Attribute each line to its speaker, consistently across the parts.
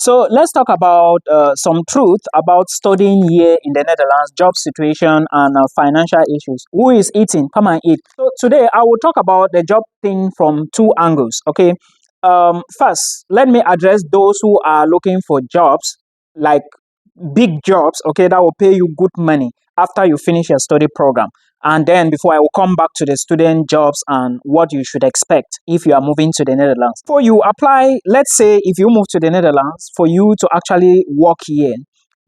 Speaker 1: So let's talk about some truth about studying here in the Netherlands, job situation, and financial issues. Who is eating? Come and eat. So today I will talk about the job thing from two angles. Okay. First, let me address those who are looking for jobs, like big jobs, okay, that will pay you good money after you finish your study program. And then before I will come back to the student jobs and what you should expect if you are moving to the Netherlands. Before you apply, let's say if you move to the Netherlands, for you to actually work here,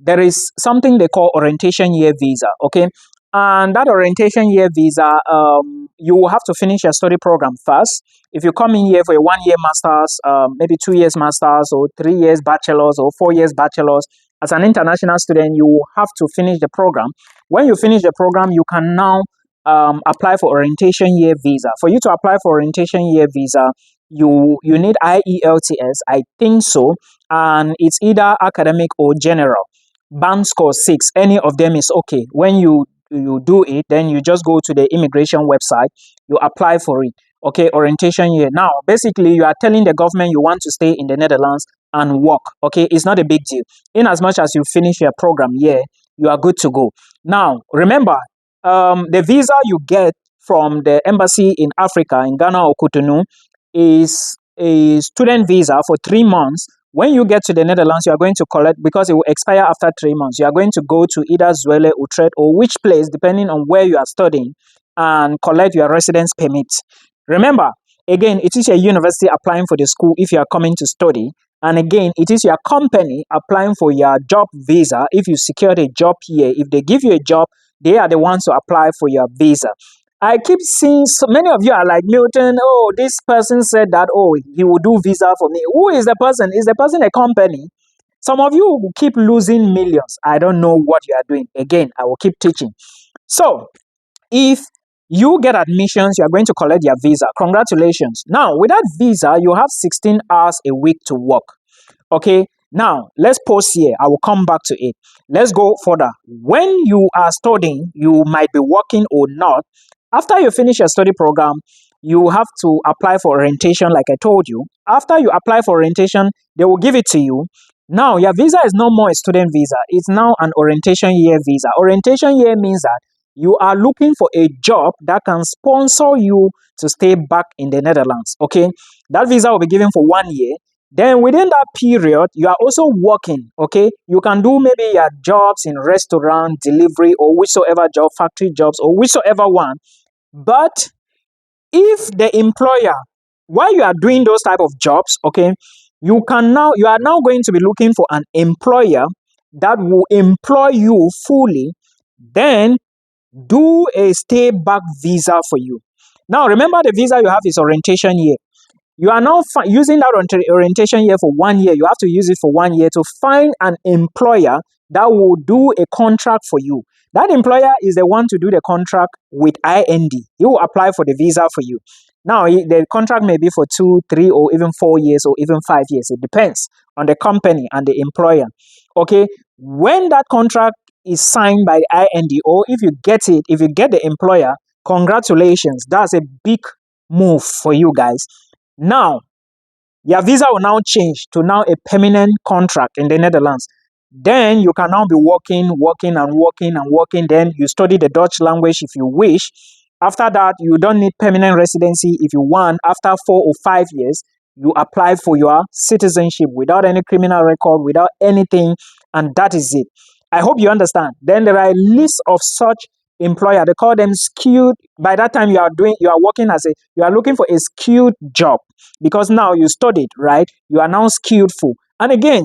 Speaker 1: there is something they call orientation year visa, okay? And that orientation year visa, you will have to finish your study program first. If you come in here for a 1 year master's, maybe 2 years master's, or 3 years bachelor's, or 4 years bachelor's, as an international student, you have to finish the program. When you finish the program, you can now apply for orientation year visa. For you to apply for orientation year visa, you need IELTS, I think so, and it's either academic or general. Band score 6, any of them is okay. When you do it, then you just go to the immigration website, you apply for it. Okay, orientation year. Now, basically, you are telling the government you want to stay in the Netherlands and work. Okay, it's not a big deal. In as much as you finish your program here, you are good to go. Now, remember, the visa you get from the embassy in Africa, in Ghana or Cotonou, is a student visa for 3 months. When you get to the Netherlands, you are going to collect, because it will expire after 3 months, you are going to go to either Zwolle, Utrecht, or which place, depending on where you are studying, and collect your residence permit. Remember, again, it is your university applying for the school if you are coming to study. And again, it is your company applying for your job visa if you secured a job here. If they give you a job, they are the ones to apply for your visa. I keep seeing so many of you are like, Milton, oh, this person said that, oh, he will do visa for me. Who is the person? Is the person a company? Some of you will keep losing millions. I don't know what you are doing. Again, I will keep teaching. So, if you get admissions, you are going to collect your visa. Congratulations. Now, with that visa, you have 16 hours a week to work. Okay. Now, let's pause here. I will come back to it. Let's go further. When you are studying, you might be working or not. After you finish your study program, you have to apply for orientation, like I told you. After you apply for orientation, they will give it to you. Now, your visa is no more a student visa. It's now an orientation year visa. Orientation year means that you are looking for a job that can sponsor you to stay back in the Netherlands. Okay, that visa will be given for 1 year. Then within that period, you are also working. Okay, you can do maybe your jobs in restaurant, delivery, or whichsoever job, factory jobs, or whichsoever one. But if the employer, while you are doing those type of jobs, okay, you are now going to be looking for an employer that will employ you fully, then do a stay back visa for you. Now, remember, the visa you have is orientation year. You are now using that orientation year for 1 year. You have to use it for 1 year to find an employer that will do a contract for you. That employer is the one to do the contract with IND. He will apply for the visa for you. Now, the contract may be for 2, 3, or even 4 years, or even 5 years. It depends on the company and the employer. Okay, when that contract is signed by the IND, or if you get the employer, congratulations. That's a big move for you guys. Now, your visa will now change to now a permanent contract in the Netherlands. Then you can now be working. Then you study the Dutch language if you wish. After that, you don't need permanent residency if you want. After 4 or 5 years, you apply for your citizenship without any criminal record, without anything, and that is it. I hope you understand. Then there are a list of such employer. They call them skilled. By that time, you are looking for a skilled job, because now you studied, right? You are now skillful. And again,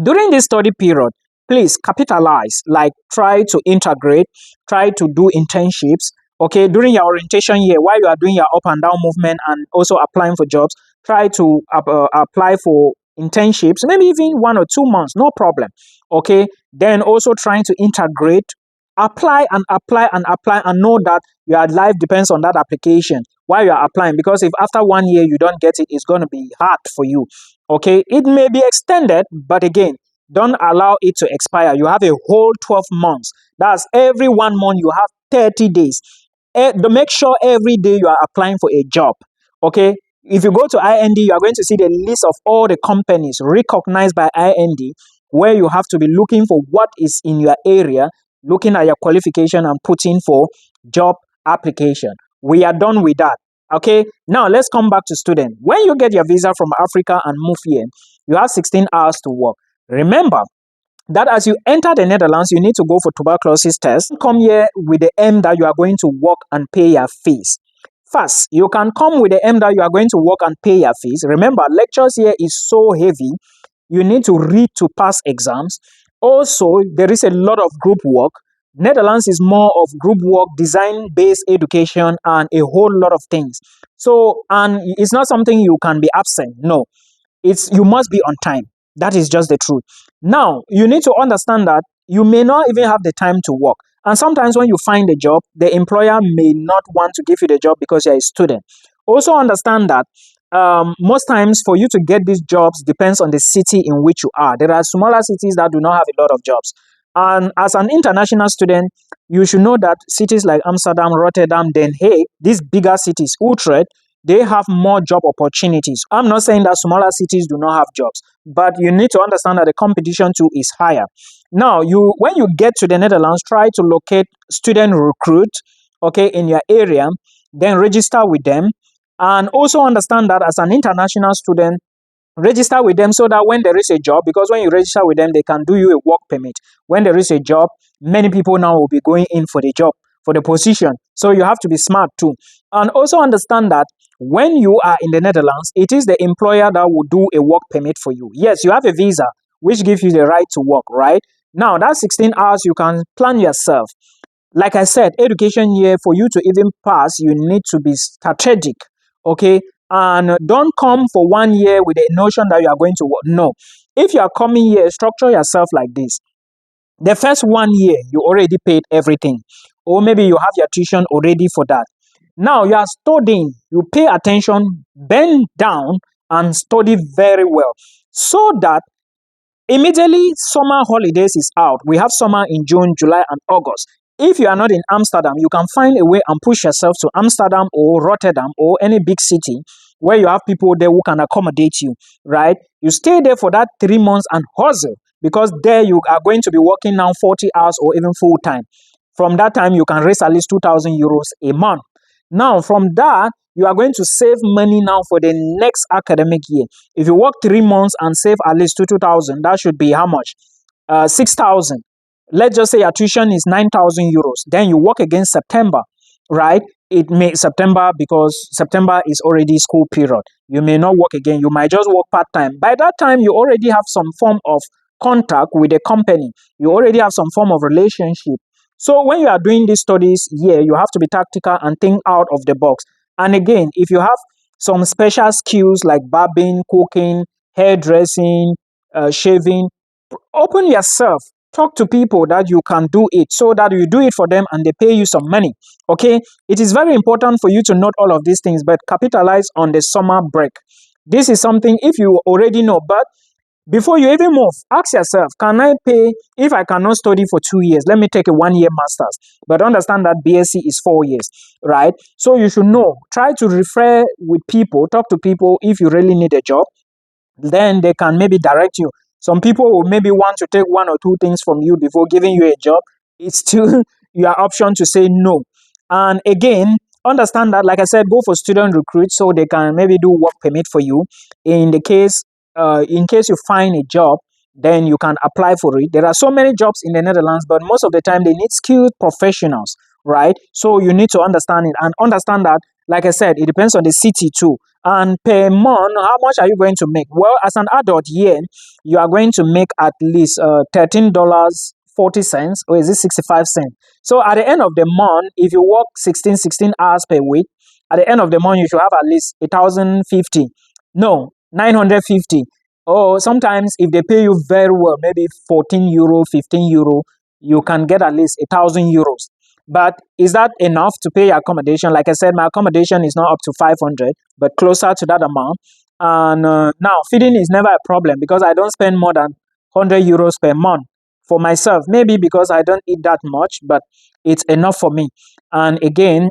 Speaker 1: during this study period, please capitalize, like try to integrate, try to do internships. Okay, during your orientation year, while you are doing your up and down movement and also applying for jobs, try to apply for internships, maybe even 1 or 2 months, no problem. Okay, then also trying to integrate, apply and know that your life depends on that application while you are applying, because if after 1 year you don't get it, it's going to be hard for you. Okay, it may be extended, but again, don't allow it to expire. You have a whole 12 months. That's every 1 month you have 30 days. To make sure every day you are applying for a job. Okay, If you go to IND, you are going to see the list of all the companies recognized by IND, where you have to be looking for what is in your area, looking at your qualification and putting for job application. We are done with that. Okay, now let's come back to student. When you get your visa from Africa and move here, you have 16 hours to work. Remember that as you enter the Netherlands, you need to go for tuberculosis test. Come here with the aim that you are going to work and pay your fees. First, you can come with the aim that you are going to work and pay your fees. Remember, lectures here is so heavy. You need to read to pass exams. Also, there is a lot of group work. Netherlands is more of group work, design-based education, and a whole lot of things. So, and it's not something you can be absent. No, it's you must be on time. That is just the truth. Now, you need to understand that you may not even have the time to work. And sometimes when you find a job, the employer may not want to give you the job because you're a student. Also understand that most times for you to get these jobs depends on the city in which you are. There are smaller cities that do not have a lot of jobs. And as an international student, you should know that cities like Amsterdam, Rotterdam, Den Haag, these bigger cities, Utrecht, they have more job opportunities. I'm not saying that smaller cities do not have jobs, but you need to understand that the competition too is higher. Now, when you get to the Netherlands, try to locate student recruit, okay, in your area, then register with them. And also understand that as an international student, register with them so that when there is a job, because when you register with them, they can do you a work permit. When there is a job, many people now will be going in for the job, for the position. So you have to be smart too. And also understand that when you are in the Netherlands, it is the employer that will do a work permit for you. Yes, you have a visa, which gives you the right to work, right? Now, that 16 hours, you can plan yourself. Like I said, education here, for you to even pass, you need to be strategic, okay? And don't come for 1 year with the notion that you are going to work. No. If you are coming here, structure yourself like this. The first 1 year, you already paid everything. Or maybe you have your tuition already for that. Now you are studying, you pay attention, bend down and study very well. So that immediately summer holidays is out. We have summer in June, July, and August. If you are not in Amsterdam, you can find a way and push yourself to Amsterdam or Rotterdam or any big city where you have people there who can accommodate you, right? You stay there for that 3 months and hustle, because there you are going to be working now 40 hours or even full time. From that time, you can raise at least 2,000 euros a month. Now, from that, you are going to save money now for the next academic year. If you work 3 months and save at least 2,000, that should be how much? 6,000. Let's just say your tuition is 9,000 euros. Then you work again September, right? It may September, because September is already school period. You may not work again. You might just work part-time. By that time, you already have some form of contact with the company. You already have some form of relationship. So when you are doing these studies here, you have to be tactical and think out of the box. And again, if you have some special skills like barbing, cooking, hairdressing, shaving, open yourself. Talk to people that you can do it, so that you do it for them and they pay you some money. Okay, it is very important for you to note all of these things, but capitalize on the summer break. This is something if you already know, but before you even move, ask yourself, can I pay, if I cannot study for 2 years, let me take a 1 year master's. But understand that BSc is 4 years, right? So you should know, try to refer with people, talk to people if you really need a job. Then they can maybe direct you. Some people will maybe want to take 1 or 2 things from you before giving you a job. It's still your option to say no. And again, understand that, like I said, go for student recruit so they can maybe do work permit for you. In case you find a job, then you can apply for it. There are so many jobs in the Netherlands, but most of the time they need skilled professionals, right? So you need to understand it and understand that, like I said, it depends on the city too. And per month, how much are you going to make? Well, as an adult here, you are going to make at least $13.40, or is it 65 cents? So at the end of the month, if you work 16 hours per week, at the end of the month, you should have at least 1,050. No, 950. Or sometimes if they pay you very well, maybe 14 euro, 15 euro, you can get at least 1,000 euros. But is that enough to pay your accommodation? Like I said, my accommodation is not up to 500, but closer to that amount. And now feeding is never a problem, because I don't spend more than 100 euros per month for myself. Maybe because I don't eat that much, but it's enough for me. And again,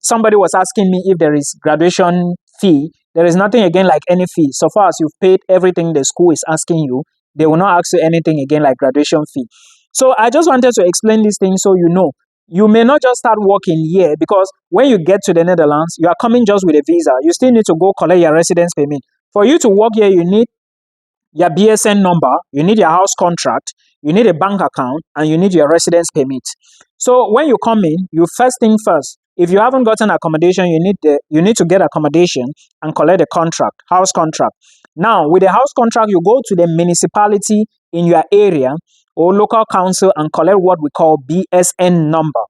Speaker 1: somebody was asking me if there is graduation fee. There is nothing again like any fee. So far as you've paid everything the school is asking you, they will not ask you anything again like graduation fee. So I just wanted to explain these things so you know. You may not just start working here because when you get to the Netherlands, you are coming just with a visa. You still need to go collect your residence permit. For you to work here, you need your BSN number, you need your house contract, you need a bank account, and you need your residence permit. So when you come in, you first thing first, if you haven't gotten accommodation, you need to get accommodation and collect a contract, house contract. Now, with the house contract, you go to the municipality in your area or local council and collect what we call BSN number.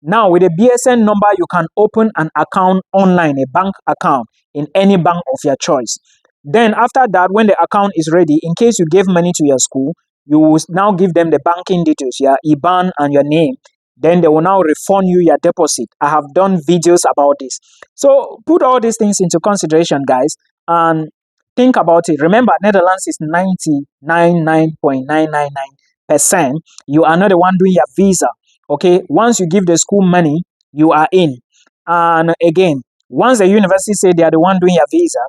Speaker 1: Now, with a BSN number, you can open an account online, a bank account in any bank of your choice. Then after that, when the account is ready, in case you gave money to your school, you will now give them the banking details, your IBAN and your name. Then they will now refund you your deposit. I have done videos about this. So put all these things into consideration, guys, and think about it. Remember, Netherlands is 99.999%. You are not the one doing your visa. Okay, once you give the school money, you are in. And again, once the university say they are the one doing your visa,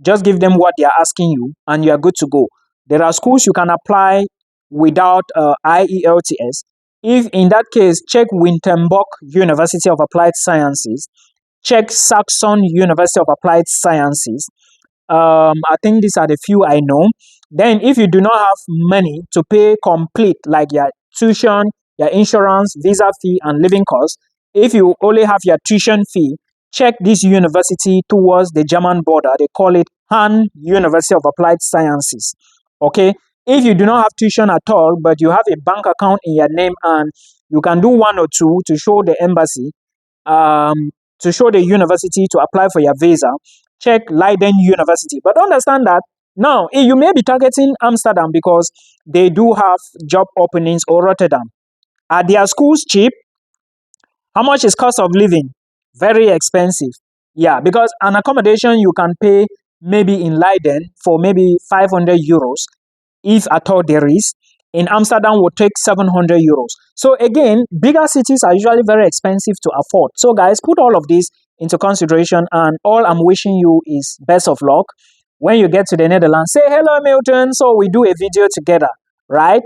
Speaker 1: just give them what they are asking you and you are good to go. There are schools you can apply without IELTS. If in that case, check Wittenberg University of Applied Sciences, check Saxon University of Applied Sciences. I think these are the few I know. Then if you do not have money to pay complete, like your tuition, your insurance, visa fee, and living costs, if you only have your tuition fee, check this university towards the German border. They call it Han University of Applied Sciences. Okay. If you do not have tuition at all, but you have a bank account in your name and you can do one or two to show the embassy, to show the university to apply for your visa, check Leiden University. But understand that now you may be targeting Amsterdam because they do have job openings, or Rotterdam. Are their schools cheap? How much is cost of living? Very expensive. Yeah, because an accommodation you can pay maybe in Leiden for maybe 500 euros, if at all there is. In Amsterdam will take 700 euros. So again, bigger cities are usually very expensive to afford. So guys, put all of this into consideration, and all I'm wishing you is best of luck. When you get to the Netherlands, say hello Milton, so we do a video together, right?